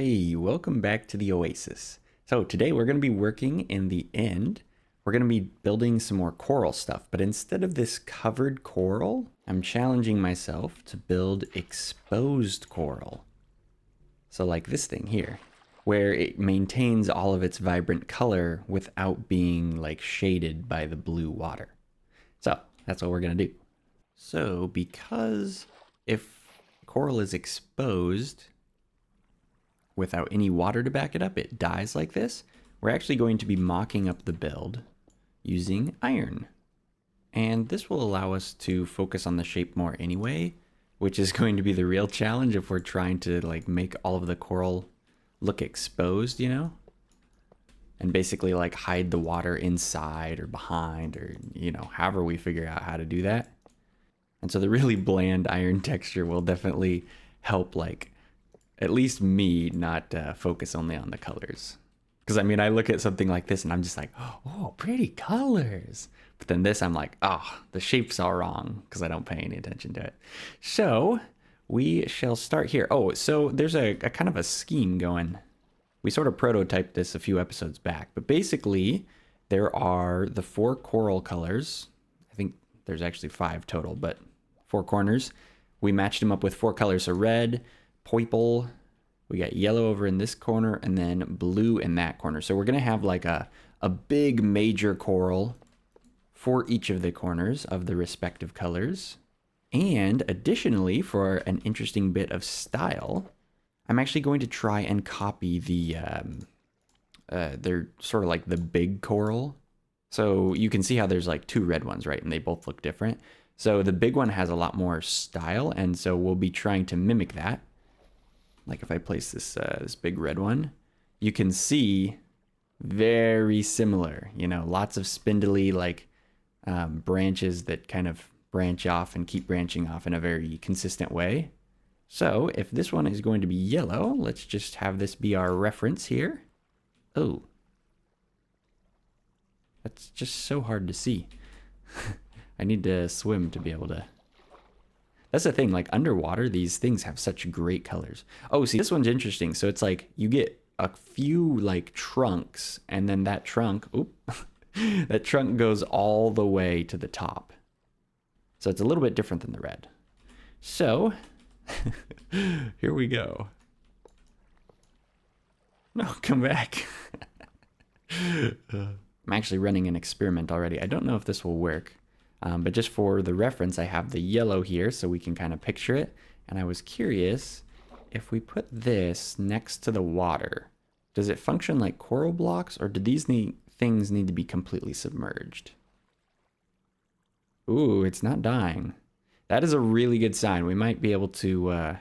Hey, welcome back to the Oasis. So today we're going to be working in the end. We're going to be building some more coral stuff, but instead of this covered coral, I'm challenging myself to build exposed coral. So like this thing here, where it maintains all of its vibrant color without being like shaded by the blue water. So that's what we're going to do. So because if coral is exposed, without any water to back it up, it dies like this. We're actually going to be mocking up the build using iron. And this will allow us to focus on the shape more anyway, which is going to be the real challenge if we're trying to like make all of the coral look exposed, you know? And basically like hide the water inside or behind or, you know, however we figure out how to do that. And so the really bland iron texture will definitely help like at least me not focus only on the colors. Because I mean, I look at something like this and I'm just like, oh, pretty colors. But then this, I'm like, oh, the shape's all wrong because I don't pay any attention to it. So we shall start here. Oh, so there's a kind of a scheme going. We sort of prototyped this a few episodes back, but basically there are the 4 coral colors. I think there's actually 5 total, but 4 corners. We matched them up with 4 colors. So red, purple, we got yellow over in this corner, and then blue in that corner. So we're gonna have like a big major coral for each of the corners of the respective colors. And additionally, for an interesting bit of style, I'm actually going to try and copy the they're sort of like the big coral. So you can see how there's like 2 red ones, right? And they both look different. So the big one has a lot more style, and so we'll be trying to mimic that. Like if I place this this big red one, you can see very similar, you know, lots of spindly like branches that kind of branch off and keep branching off in a very consistent way. So if this one is going to be yellow, let's just have this be our reference here. Oh, that's just so hard to see. I need to swim to be able to. That's the thing, like underwater, these things have such great colors. Oh, see, this one's interesting. So it's like you get a few like trunks, and then that trunk, that trunk goes all the way to the top. So it's a little bit different than the red. So here we go. No, come back. I'm actually running an experiment already. I don't know if this will work. But just for the reference, I have the yellow here so we can kind of picture it. And I was curious, if we put this next to the water, does it function like coral blocks, or do these things need to be completely submerged? Ooh, it's not dying. That is a really good sign. We might be able to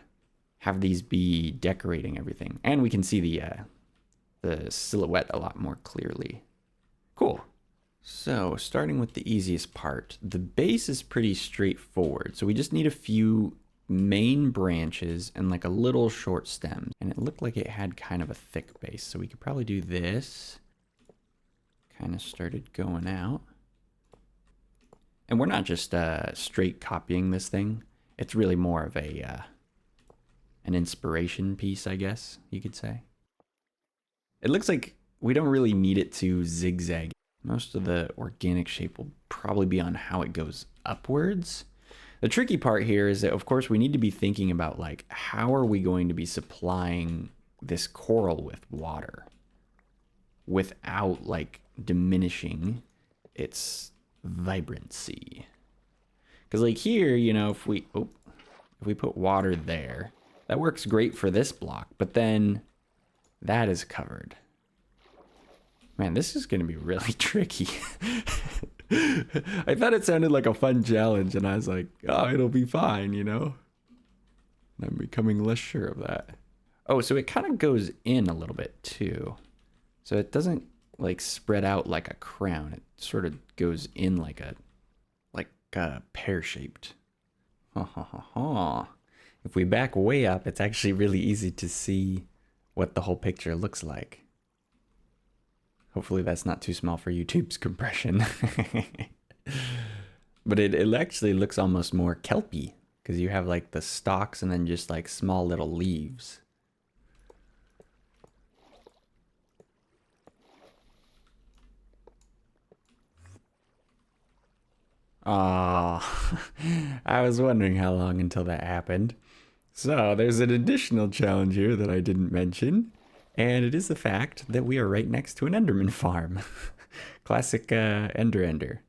have these be decorating everything. And we can see the silhouette a lot more clearly. Cool. So starting with the easiest part, the base is pretty straightforward. So we just need a few main branches and like a little short stem. And it looked like it had kind of a thick base. So we could probably do this. Kind of started going out. And we're not just straight copying this thing. It's really more of an inspiration piece, I guess you could say. It looks like we don't really need it to zigzag. Most of the organic shape will probably be on how it goes upwards. The tricky part here is that, of course, we need to be thinking about like, how are we going to be supplying this coral with water without like diminishing its vibrancy? Because like here, you know, if we put water there, that works great for this block, but then that is covered. Man, this is going to be really tricky. I thought it sounded like a fun challenge, and I was like, oh, it'll be fine, you know? And I'm becoming less sure of that. Oh, so it kind of goes in a little bit, too. So it doesn't, like, spread out like a crown. It sort of goes in like a pear-shaped. If we back way up, it's actually really easy to see what the whole picture looks like. Hopefully that's not too small for YouTube's compression. But it actually looks almost more kelpy because you have like the stalks and then just like small little leaves. Ah, I was wondering how long until that happened. So there's an additional challenge here that I didn't mention, and it is the fact that we are right next to an Enderman farm. Classic Ender.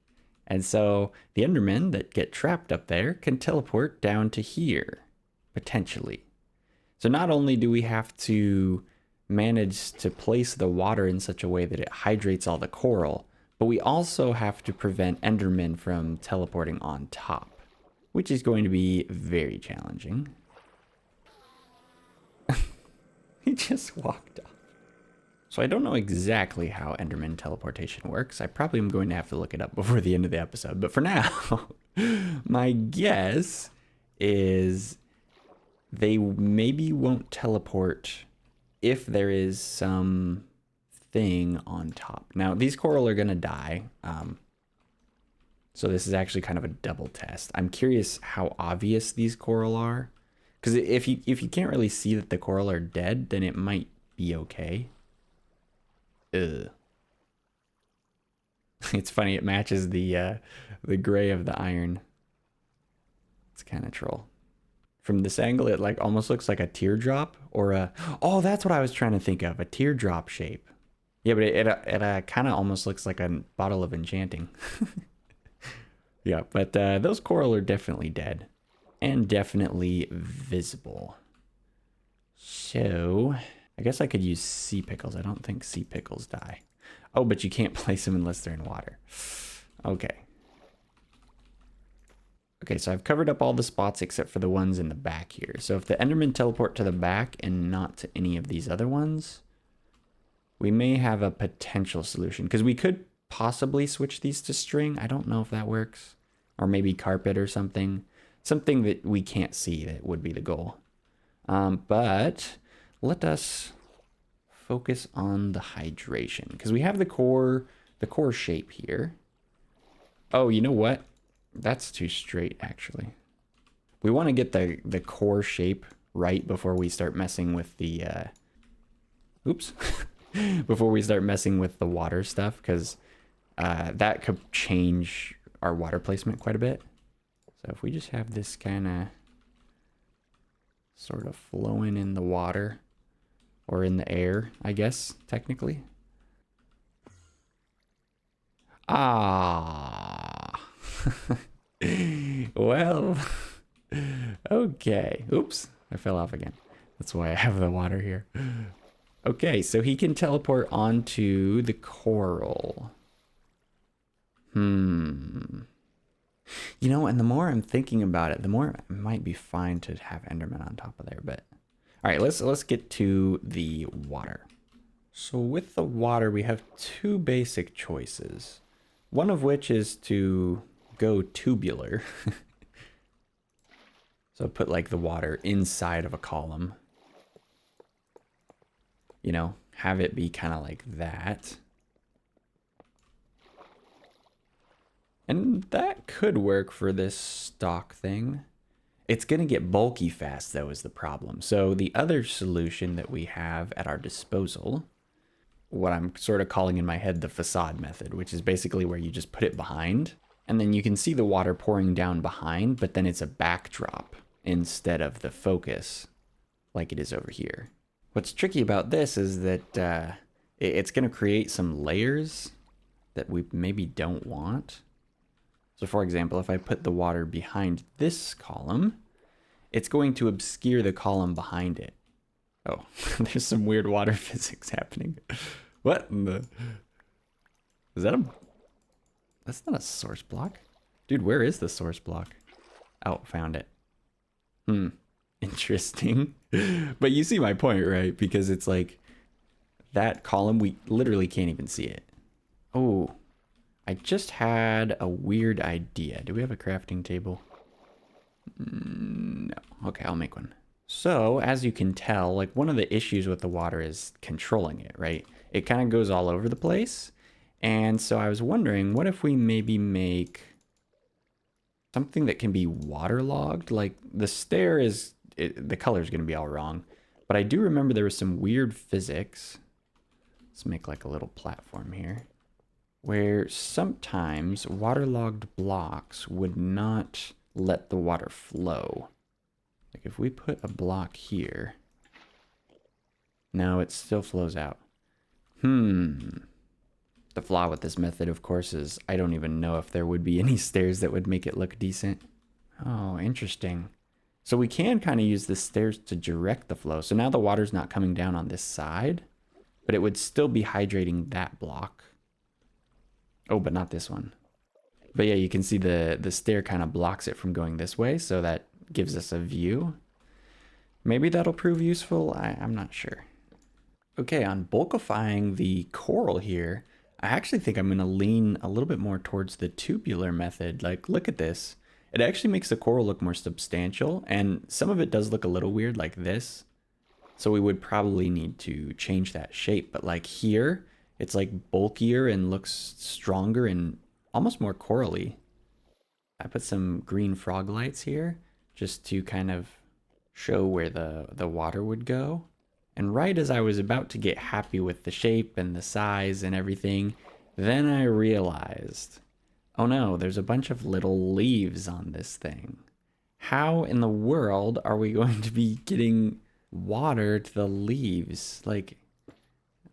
And so the Endermen that get trapped up there can teleport down to here, potentially. So not only do we have to manage to place the water in such a way that it hydrates all the coral, but we also have to prevent Endermen from teleporting on top, which is going to be very challenging. He just walked off. So I don't know exactly how Enderman teleportation works. I probably am going to have to look it up before the end of the episode. But for now, my guess is they maybe won't teleport if there is some thing on top. Now, these coral are going to die. So this is actually kind of a double test. I'm curious how obvious these coral are. Because if you can't really see that the coral are dead, then it might be okay. Ugh. It's funny, it matches the gray of the iron. It's kind of troll. From this angle, it like almost looks like a teardrop or a... Oh, that's what I was trying to think of, a teardrop shape. Yeah, but it kind of almost looks like a bottle of enchanting. Yeah, but those coral are definitely dead. And definitely visible. So, I guess I could use sea pickles. I don't think sea pickles die. Oh, but you can't place them unless they're in water. Okay. Okay, so I've covered up all the spots except for the ones in the back here. So if the Endermen teleport to the back and not to any of these other ones, we may have a potential solution. Because we could possibly switch these to string. I don't know if that works. Or maybe carpet or something. Something that we can't see that would be the goal. But let us focus on the hydration. Because we have the core shape here. Oh, you know what? That's too straight, actually. We want to get the core shape right before we start messing with the... Oops. Before we start messing with the water stuff, because that could change our water placement quite a bit. So if we just have this kind of sort of flowing in the water or in the air, I guess, technically. Ah. Well, okay. Oops, I fell off again. That's why I have the water here. Okay, so he can teleport onto the coral. You know, and the more I'm thinking about it, the more it might be fine to have Enderman on top of there, but... All right, let's get to the water. So with the water, we have two basic choices. One of which is to go tubular. So put like the water inside of a column. You know, have it be kind of like that. And that could work for this stock thing. It's going to get bulky fast, though, is the problem. So the other solution that we have at our disposal, what I'm sort of calling in my head the facade method, which is basically where you just put it behind, and then you can see the water pouring down behind, but then it's a backdrop instead of the focus like it is over here. What's tricky about this is that it's going to create some layers that we maybe don't want. So for example, if I put the water behind this column, it's going to obscure the column behind it. Oh, there's some weird water physics happening. What in the... Is that a... That's not a source block. Dude, where is the source block? Oh, found it. Interesting. But you see my point, right? Because it's like that column, we literally can't even see it. Oh, I just had a weird idea. Do we have a crafting table? No. Okay, I'll make one. So, as you can tell, like one of the issues with the water is controlling it, right? It kind of goes all over the place. And so I was wondering, what if we maybe make something that can be waterlogged? Like the stair is, the color is going to be all wrong. But I do remember there was some weird physics. Let's make like a little platform here. where sometimes waterlogged blocks would not let the water flow. Like if we put a block here, no, it still flows out. The flaw with this method, of course, is I don't even know if there would be any stairs that would make it look decent. Oh, interesting. So we can kind of use the stairs to direct the flow. So now the water's not coming down on this side, but it would still be hydrating that block. Oh, but not this one. But yeah, you can see the stair kind of blocks it from going this way, so that gives us a view. Maybe that'll prove useful, I'm not sure. Okay, on bulkifying the coral here, I actually think I'm gonna lean a little bit more towards the tubular method. Like, look at this. It actually makes the coral look more substantial, and some of it does look a little weird like this. So we would probably need to change that shape, but like here, it's like bulkier and looks stronger and almost more corally. I put some green frog lights here just to kind of show where the water would go. And right as I was about to get happy with the shape and the size and everything, then I realized, oh no, there's a bunch of little leaves on this thing. How in the world are we going to be getting water to the leaves? Like,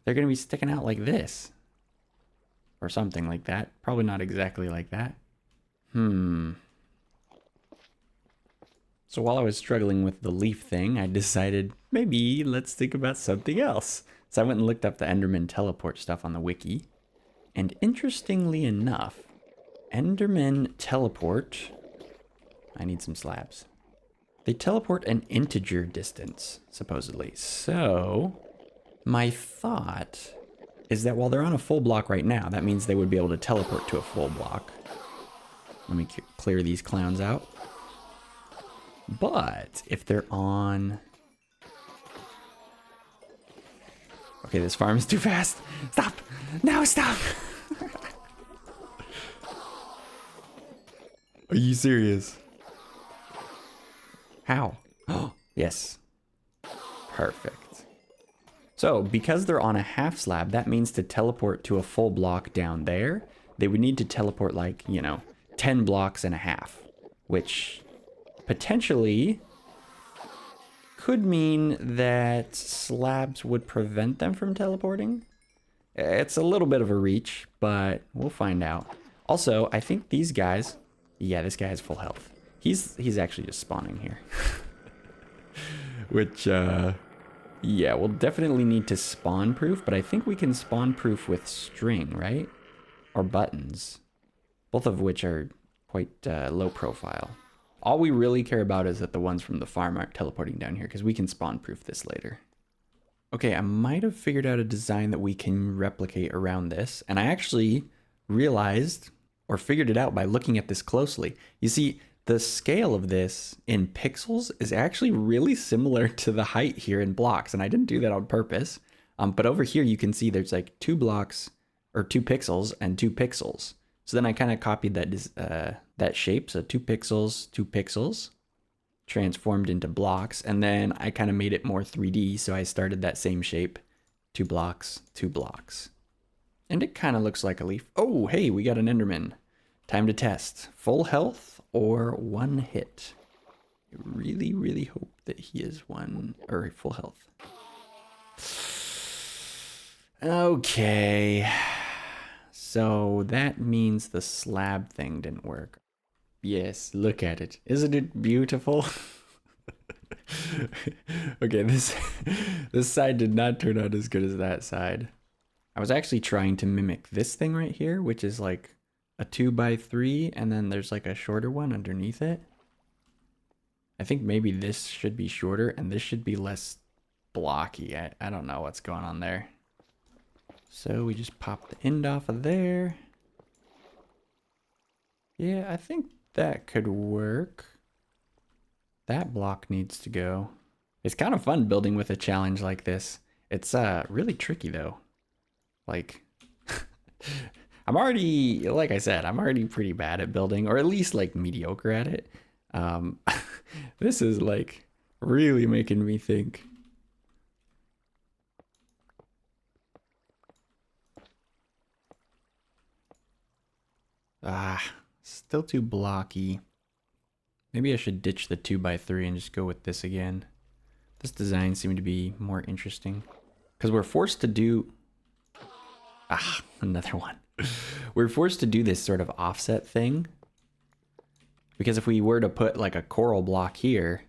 they're going to be sticking out like this. Or something like that. Probably not exactly like that. So while I was struggling with the leaf thing, I decided maybe let's think about something else. So I went and looked up the Enderman teleport stuff on the wiki. And interestingly enough, Endermen teleport. I need some slabs. They teleport an integer distance, supposedly. So my thought is that while they're on a full block right now, that means they would be able to teleport to a full block. Let me clear these clowns out. But if they're on... Okay, this farm is too fast. Stop! No, stop! Are you serious? How? Oh, yes. Perfect. So, because they're on a half slab, that means to teleport to a full block down there, they would need to teleport like, 10 blocks and a half, which potentially could mean that slabs would prevent them from teleporting. It's a little bit of a reach, but we'll find out. Also, I think these guys, yeah, this guy has full health. He's actually just spawning here. Which, yeah, we'll definitely need to spawn proof, but I think we can spawn proof with string, right? Or buttons. Both of which are quite low profile. All we really care about is that the ones from the farm aren't teleporting down here, because we can spawn proof this later. Okay, I might have figured out a design that we can replicate around this, and I actually realized or figured it out by looking at this closely. You see, the scale of this in pixels is actually really similar to the height here in blocks, and I didn't do that on purpose. But over here you can see there's like 2 blocks, or 2 pixels and 2 pixels. So then I kind of copied that shape, so 2 pixels, transformed into blocks, and then I kind of made it more 3D, so I started that same shape, 2 blocks, 2 blocks. And it kind of looks like a leaf. Oh, hey, we got an Enderman. Time to test. Full health or 1 hit? I really, really hope that he is full health. Okay. So that means the slab thing didn't work. Yes, look at it. Isn't it beautiful? Okay, this side did not turn out as good as that side. I was actually trying to mimic this thing right here, which is like a 2x3, and then there's like a shorter one underneath it. I think maybe this should be shorter, and this should be less blocky. I don't know what's going on there. So we just pop the end off of there. Yeah, I think that could work. That block needs to go. It's kind of fun building with a challenge like this. It's really tricky though. Like, I'm already, like I said, I'm already pretty bad at building, or at least like mediocre at it. This is like really making me think. Still too blocky. Maybe I should ditch the 2x3 and just go with this again. This design seemed to be more interesting. Because we're forced to do... another one. We're forced to do this sort of offset thing. Because if we were to put like a coral block here,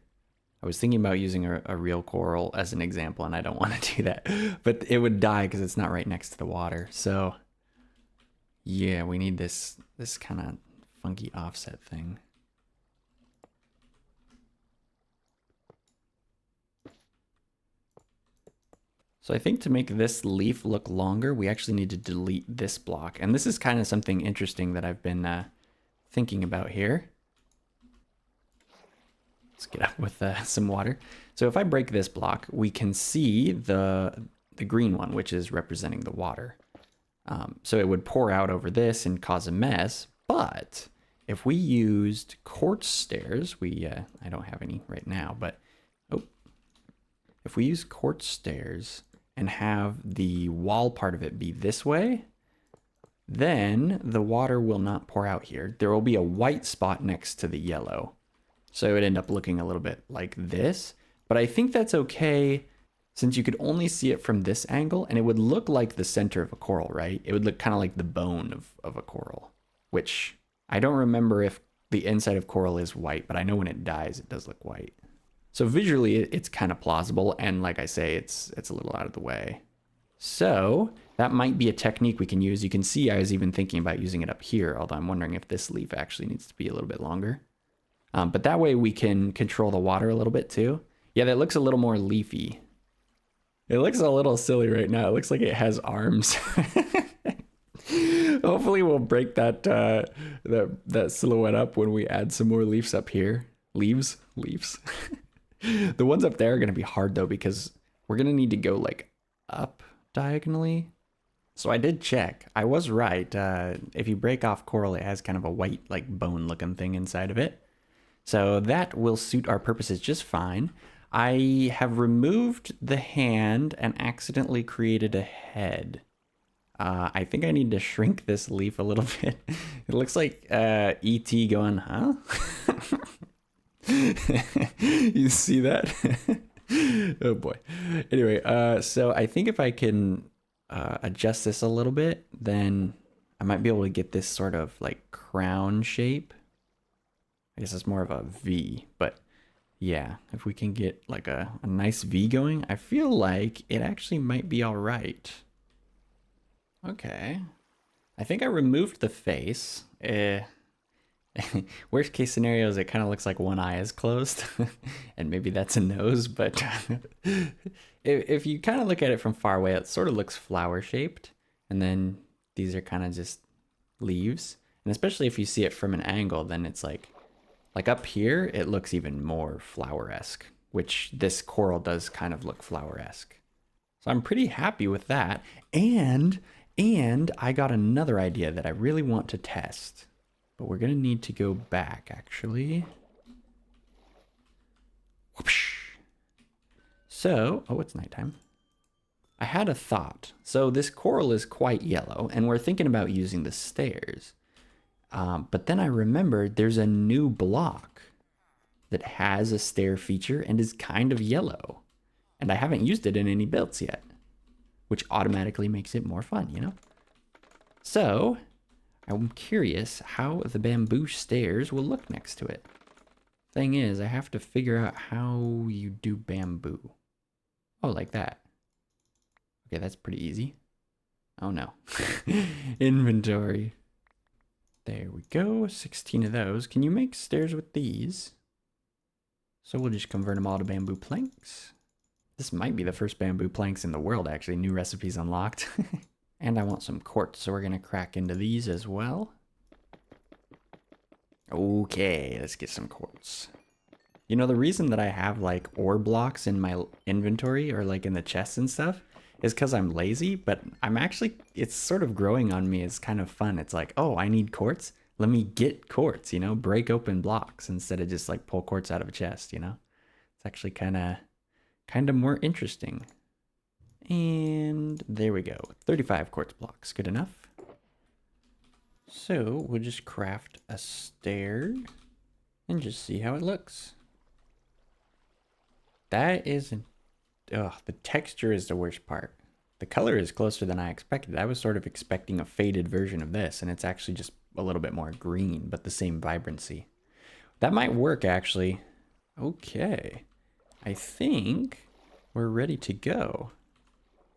I was thinking about using a real coral as an example, and I don't want to do that. But it would die because it's not right next to the water. So yeah, we need this kind of funky offset thing. So I think to make this leaf look longer, we actually need to delete this block. And this is kind of something interesting that I've been thinking about here. Let's get up with some water. So if I break this block, we can see the green one, which is representing the water. So it would pour out over this and cause a mess. But if we used quartz stairs, I don't have any right now, but if we use quartz stairs and have the wall part of it be this way, then the water will not pour out here. There will be a white spot next to the yellow. So it would end up looking a little bit like this, but I think that's okay since you could only see it from this angle, and it would look like the center of a coral, right? It would look kind of like the bone of a coral, which I don't remember if the inside of coral is white, but I know when it dies, it does look white. So visually, it's kind of plausible, and like I say, it's a little out of the way. So that might be a technique we can use. You can see I was even thinking about using it up here, although I'm wondering if this leaf actually needs to be a little bit longer. But that way we can control the water a little bit too. Yeah, that looks a little more leafy. It looks a little silly right now. It looks like it has arms. Hopefully we'll break that that silhouette up when we add some more leaves up here. Leaves. The ones up there are going to be hard though, because we're going to need to go like up diagonally. So I did check. I was right. If you break off coral, it has kind of a white like bone looking thing inside of it. So that will suit our purposes just fine. I have removed the hand and accidentally created a head. I think I need to shrink this leaf a little bit. It looks like E.T. going, huh? You see that? Oh boy. Anyway, so I think if I can adjust this a little bit, then I might be able to get this sort of like crown shape. I guess it's more of a V, but yeah, if we can get like a nice V going, I feel like it actually might be all right. Okay. I think I removed the face. Worst case scenario is it kind of looks like one eye is closed and maybe that's a nose, but if you kind of look at it from far away, it sort of looks flower shaped. And then these are kind of just leaves. And especially if you see it from an angle, then it's like up here, it looks even more flower-esque, which this coral does kind of look flower-esque. So I'm pretty happy with that. And I got another idea that I really want to test, but we're gonna need to go back actually. Whoopsh. So, oh, it's nighttime. I had a thought. So this coral is quite yellow and we're thinking about using the stairs. But then I remembered there's a new block that has a stair feature and is kind of yellow. And I haven't used it in any builds yet, which automatically makes it more fun, you know? So I'm curious how the bamboo stairs will look next to it. Thing is, I have to figure out how you do bamboo. Oh, like that. Okay, that's pretty easy. Oh no. Inventory. There we go, 16 of those. Can you make stairs with these? So we'll just convert them all to bamboo planks. This might be the first bamboo planks in the world, actually. New recipes unlocked. And I want some quartz, so we're gonna crack into these as well. Okay, let's get some quartz. You know, the reason that I have like ore blocks in my inventory or like in the chests and stuff is because I'm lazy, but I'm actually, it's sort of growing on me. It's kind of fun. It's like, oh, I need quartz. Let me get quartz, you know, break open blocks instead of just like pull quartz out of a chest, you know? It's actually kind of more interesting. And there we go. 35 quartz blocks, good enough. So we'll just craft a stair and just see how it looks. That isn't, ugh, the texture is the worst part. The color is closer than I expected. I was sort of expecting a faded version of this, and it's actually just a little bit more green, but the same vibrancy. That might work, actually. Okay. I think we're ready to go.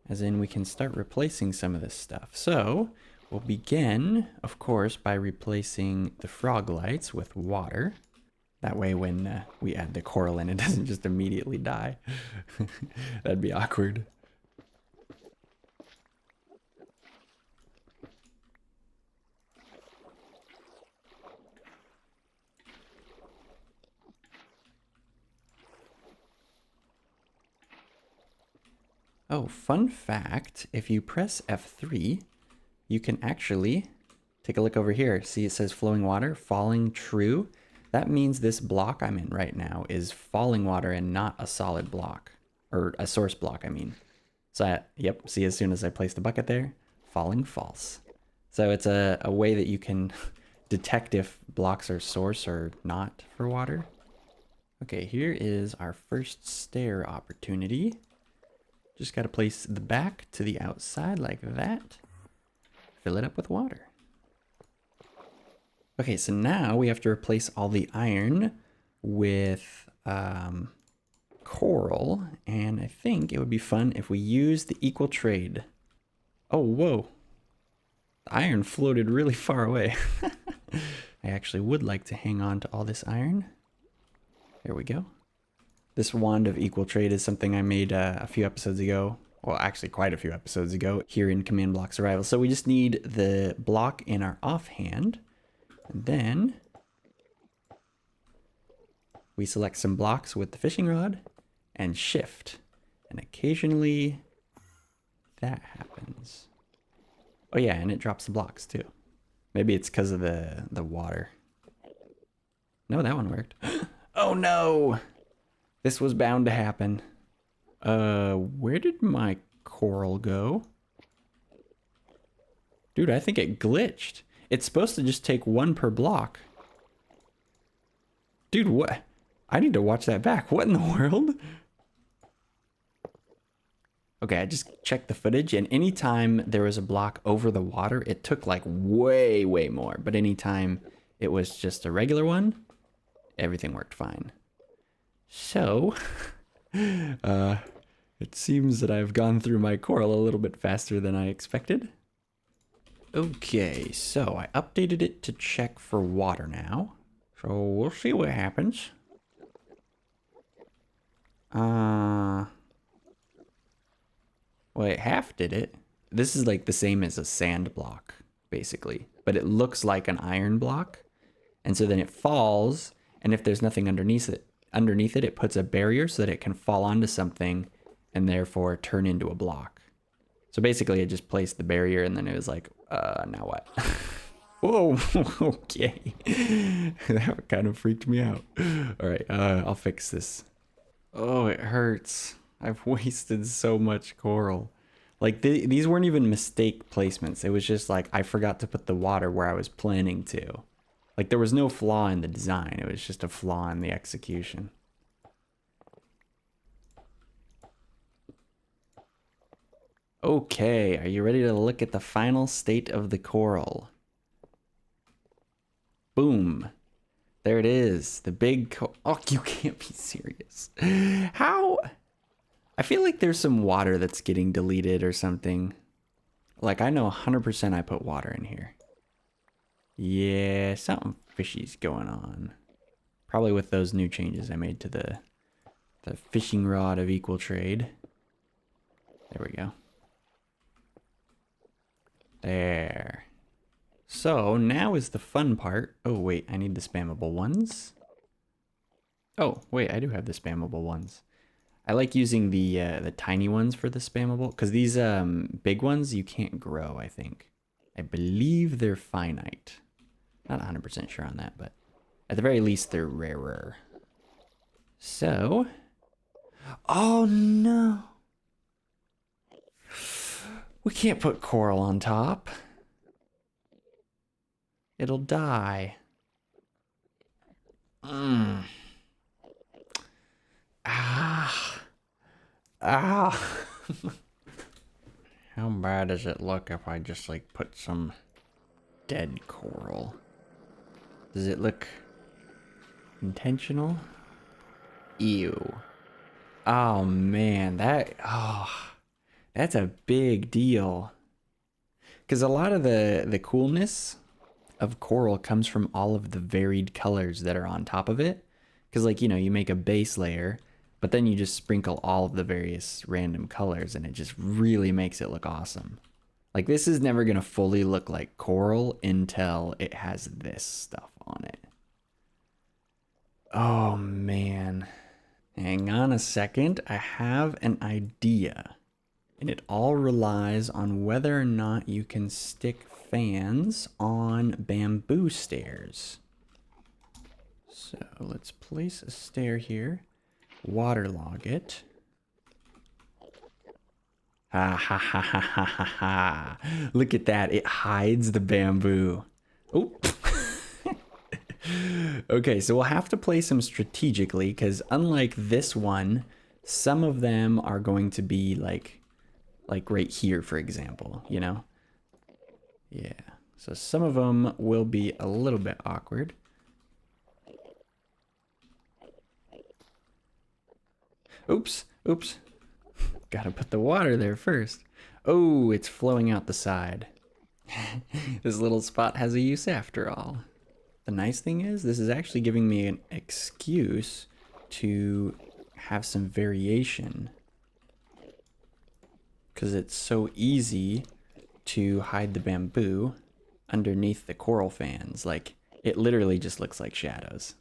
As in, we can start replacing some of this stuff. So, we'll begin, of course, by replacing the frog lights with water. That way, when we add the coral in, it doesn't just immediately die. That'd be awkward. Oh, fun fact, if you press F3, you can actually take a look over here. See, it says flowing water, falling true. That means this block I'm in right now is falling water and not a solid block, or a source block, I mean. So, yep, see, as soon as I place the bucket there, falling false. So it's a way that you can detect if blocks are source or not for water. Okay, here is our first stair opportunity. Just got to place the back to the outside like that. Fill it up with water. Okay, so now we have to replace all the iron with coral. And I think it would be fun if we use the equal trade. Oh, whoa. The iron floated really far away. I actually would like to hang on to all this iron. There we go. This wand of equal trade is something I made a few episodes ago. Well, actually quite a few episodes ago here in Command Block Survival. So we just need the block in our offhand. And then we select some blocks with the fishing rod and shift. And occasionally that happens. Oh yeah, and it drops the blocks too. Maybe it's because of the water. No, that one worked. Oh no! This was bound to happen. Where did my coral go? Dude, I think it glitched. It's supposed to just take one per block. Dude, what? I need to watch that back. What in the world? Okay, I just checked the footage, and anytime there was a block over the water, it took like way, way more. But anytime it was just a regular one, everything worked fine. So, it seems that I've gone through my coral a little bit faster than I expected. Okay, so I updated it to check for water now. So we'll see what happens. Well, it half did it. This is like the same as a sand block, basically. But it looks like an iron block. And so then it falls, and if there's nothing underneath it, it puts a barrier so that it can fall onto something and therefore turn into a block. So basically, it just placed the barrier, and then it was like, now what? Whoa, okay. That kind of freaked me out. All right, I'll fix this. Oh, it hurts. I've wasted so much coral. Like, these weren't even mistake placements. It was just like, I forgot to put the water where I was planning to. Like, there was no flaw in the design. It was just a flaw in the execution. Okay, are you ready to look at the final state of the coral? Boom. There it is. The big oh, you can't be serious. How? I feel like there's some water that's getting deleted or something. Like, I know 100% I put water in here. Yeah, something fishy's going on. Probably with those new changes I made to the fishing rod of equal trade. There we go. There. So now is the fun part. Oh wait, I need the spammable ones. Oh wait, I do have the spammable ones. I like using the tiny ones for the spammable, because these big ones you can't grow, I think. I believe they're finite. Not 100% sure on that, but at the very least they're rarer. So, oh no. We can't put coral on top. It'll die. Mm. Ah. Ah. How bad does it look if I just like put some dead coral? Does it look intentional? Ew. Oh man, that's a big deal. Because a lot of the coolness of coral comes from all of the varied colors that are on top of it. Because like, you know, you make a base layer, but then you just sprinkle all of the various random colors and it just really makes it look awesome. Like this is never gonna fully look like coral until it has this stuff on it. Oh man. Hang on a second, I have an idea. And it all relies on whether or not you can stick fans on bamboo stairs. So let's place a stair here, waterlog it. Ha ha ha ha ha ha ha. Look at that, it hides the bamboo. Oh. Okay, so we'll have to place them strategically because unlike this one, some of them are going to be like right here, for example, you know? Yeah, so some of them will be a little bit awkward. Oops, oops. Gotta put the water there first. Oh, it's flowing out the side. This little spot has a use after all. The nice thing is, this is actually giving me an excuse to have some variation. Because it's so easy to hide the bamboo underneath the coral fans. Like, it literally just looks like shadows.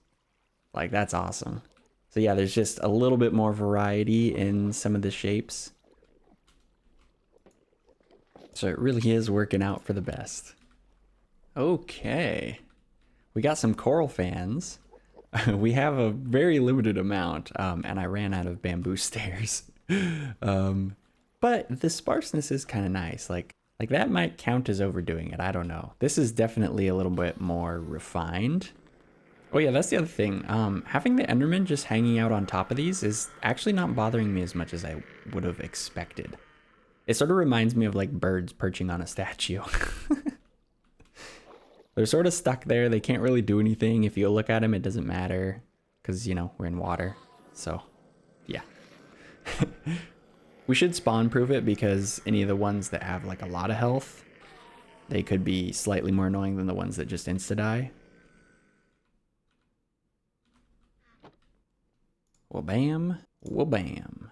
Like, that's awesome. So yeah, there's just a little bit more variety in some of the shapes. So it really is working out for the best. Okay. We got some coral fans. We have a very limited amount, and I ran out of bamboo stairs. But the sparseness is kind of nice. Like that might count as overdoing it. I don't know. This is definitely a little bit more refined. Oh yeah, that's the other thing. Having the Enderman just hanging out on top of these is actually not bothering me as much as I would have expected. It sort of reminds me of like birds perching on a statue. They're sort of stuck there. They can't really do anything. If you look at them, it doesn't matter because, you know, we're in water. So, yeah. We should spawn proof it because any of the ones that have like a lot of health, they could be slightly more annoying than the ones that just insta-die. Well, bam. Well, bam.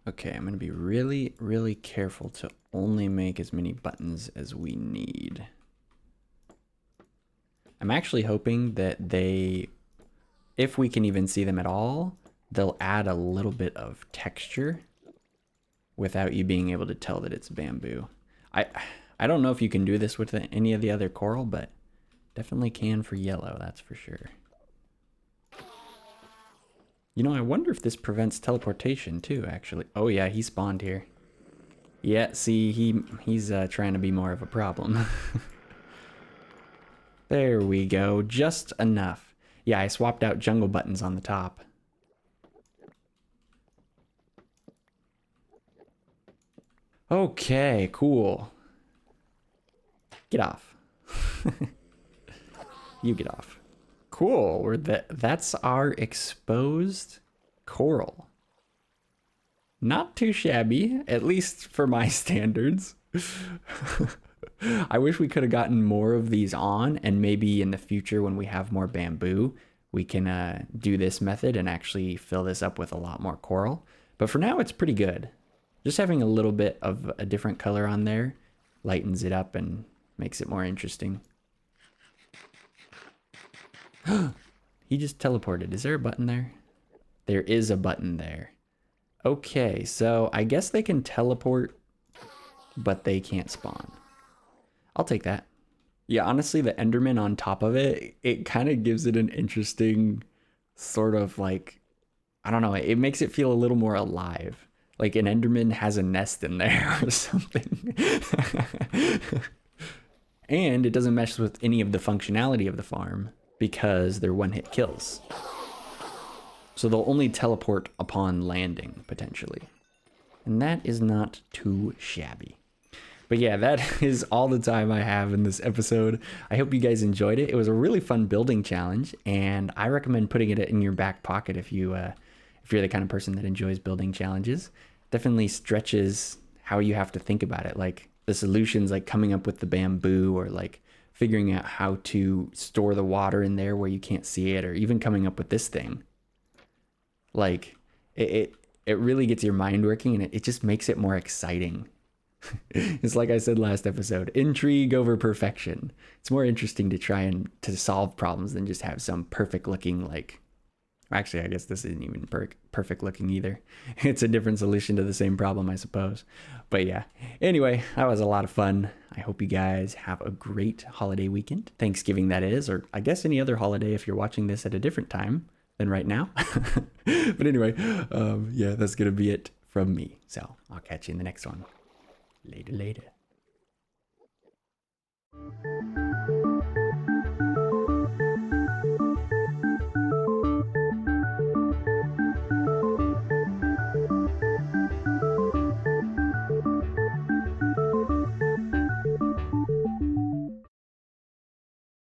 Okay, I'm going to be really, really careful to only make as many buttons as we need. I'm actually hoping that they, if we can even see them at all, they'll add a little bit of texture without you being able to tell that it's bamboo. I don't know if you can do this with any of the other coral, but definitely can for yellow, that's for sure. You know, I wonder if this prevents teleportation too, actually. Oh yeah, he spawned here. Yeah, see, he's trying to be more of a problem. There we go, just enough. Yeah, I swapped out jungle buttons on the top. Okay, cool. Get off. You get off. Cool, that's our exposed coral. Not too shabby, at least for my standards. I wish we could have gotten more of these on, and maybe in the future when we have more bamboo, we can do this method and actually fill this up with a lot more coral. But for now, it's pretty good. Just having a little bit of a different color on there lightens it up and makes it more interesting. He just teleported. Is there a button there? There is a button there. Okay, so I guess they can teleport, but they can't spawn. I'll take that. Yeah, honestly, the Enderman on top of it, it kind of gives it an interesting sort of like, I don't know, it makes it feel a little more alive. Like an Enderman has a nest in there or something. And it doesn't mess with any of the functionality of the farm because they're one-hit kills. So they'll only teleport upon landing, potentially. And that is not too shabby. But yeah, that is all the time I have in this episode. I hope you guys enjoyed it. It was a really fun building challenge, and I recommend putting it in your back pocket if you're the kind of person that enjoys building challenges. Definitely stretches how you have to think about it. Like the solutions, like coming up with the bamboo, or like figuring out how to store the water in there where you can't see it, or even coming up with this thing. Like it really gets your mind working, and it just makes it more exciting. It's like I said last episode, intrigue over perfection. It's more interesting to try and to solve problems than just have some perfect looking, like, actually, I guess this isn't even perfect looking either. It's a different solution to the same problem, I suppose. But yeah, anyway, that was a lot of fun. I hope you guys have a great holiday weekend. Thanksgiving, that is, or I guess any other holiday if you're watching this at a different time than right now. But anyway, yeah, that's going to be it from me. So I'll catch you in the next one. Later.